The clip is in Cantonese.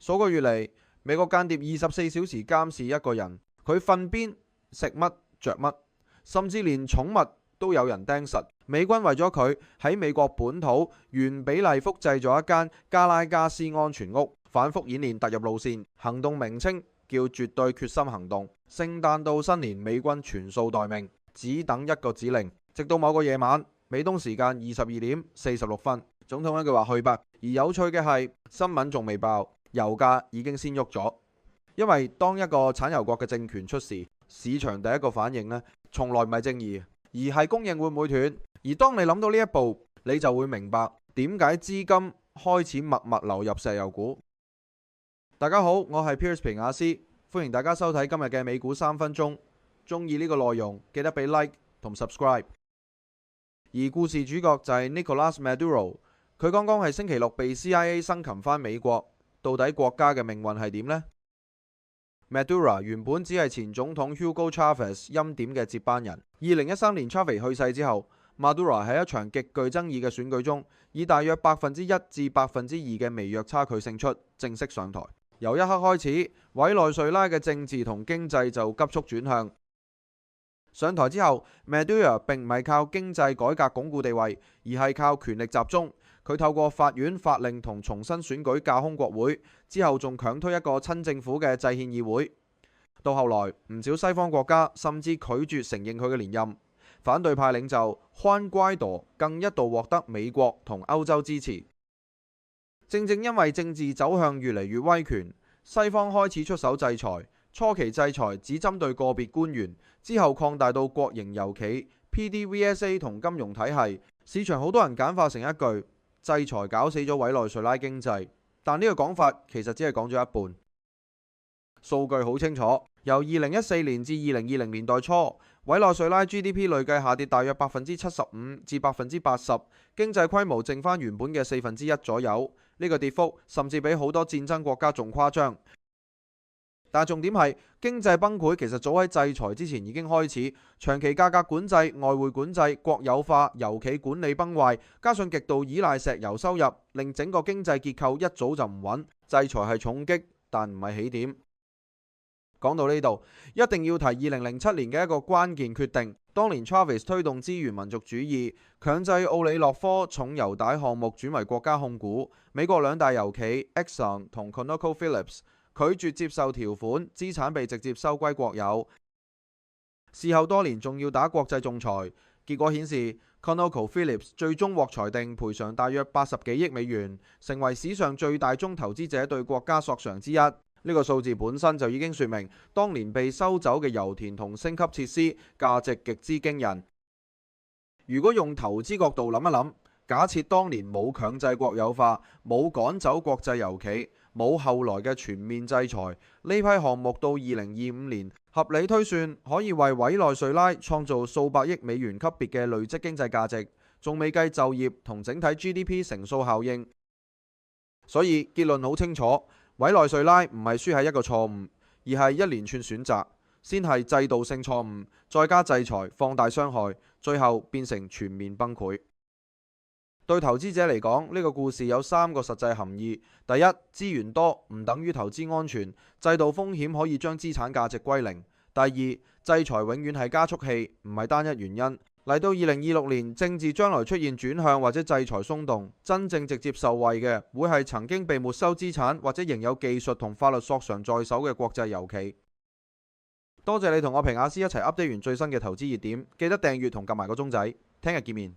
數個月嚟，美國間諜24小時監視一個人，佢瞓邊、食乜、着乜，甚至連寵物都有人盯實。美軍為咗佢喺美國本土原比例複製咗一間加拉加斯安全屋，反覆演練突入路線。行動名稱叫絕對決心行動。聖誕到新年，美軍全數待命，只等一個指令。直到某個夜晚，美東時間22:46，總統一句話去吧。而有趣嘅係，新聞仲未爆，油價已經先喐咗。因為當一個產油國嘅政權出事，市場第一個反應呢，從來唔係正義，而係供應會唔會斷。而當你諗到呢一步，你就會明白點解資金開始默默流入石油股。大家好，我係 Piers 皮亞斯，歡迎大家收睇今日嘅美股3分鐘。中意呢個內容，記得俾 like 同 subscribe。而故事主角就係 Nicolas Maduro， 佢剛剛係星期六被 CIA 生擒返美國。到底國家嘅命運係點呢？ Maduro 原本只係前總統 Hugo Chavez 欽點嘅接班人。2013年 Chavez 去世之後，Maduro 喺一場極具爭議嘅選舉中，以大約1%至2%嘅微弱差距勝出，正式上台。由一刻開始，委內瑞拉嘅政治同經濟就急速轉向。上台之後 ，Maduro 並唔係靠經濟改革鞏固地位，而係靠權力集中。佢透過法院法令同重新選舉架空國會，之後仲強推一個親政府嘅制憲議會。到後來，唔少西方國家甚至拒絕承認佢嘅連任。反對派領袖Juan Guaido更一度獲得美國同歐洲支持。正正因為政治走向越嚟越威權，西方開始出手制裁。初期制裁只針對個別官員，之後擴大到國營油企、PDVSA 同金融體系。市場好多人簡化成一句：制裁搞死咗委內瑞拉經濟。但呢個講法其實只係講咗一半。數據好清楚，由2014年至2020年代初，委內瑞拉 GDP 累計下跌大約75%至80%，經濟規模剩翻原本嘅1/4左右。呢個跌幅甚至比好多戰爭國家仲誇張。但重點係經濟崩潰其實早喺制裁之前已經開始，長期價格管制、外匯管制、國有化、油企管理崩壞，加上極度依賴石油收入，令整個經濟結構一早就唔穩。制裁係重擊，但唔係起點。講到呢度，一定要提2007年嘅一個關鍵決定。當年 Chavez 推動資源民族主義，強制奧里諾科重油帶項目轉為國家控股，美國兩大油企 Exxon 同 ConocoPhillips拒絕接受條款，資產被直接收歸國有。事後多年仲要打國際仲裁，結果顯示 ConocoPhillips 最終獲裁定賠償大約80幾億美元，成為史上最大宗投資者對國家索償之一。呢個數字本身就已經說明，當年被收走嘅油田同升級設施價值極之驚人。如果用投資角度諗一諗，假設當年冇強制國有化，冇趕走國際油企，冇後來嘅全面制裁，呢批項目到2025年，合理推算可以為委內瑞拉創造數百億美元級別嘅累積經濟價值，仲未計就業同整體 GDP 乘數效應。所以結論好清楚，委內瑞拉唔係輸喺一個錯誤，而係一連串選擇，先係制度性錯誤，再加制裁放大傷害，最後變成全面崩潰。對投資者嚟講，呢個故事有3個實際含義。第一，資源多唔等於投資安全，制度風險可以將資產價值歸零。第二，制裁永遠係加速器，唔係單一原因。嚟到2026年，政治將來出現轉向或者制裁鬆動，真正直接受惠嘅會係曾經被沒收資產或者仍有技術同法律索償在手嘅國際油企。多謝你同我皮亞斯一齊 update 完最新嘅投資熱點，記得訂閱同撳埋個鐘仔，聽日見面。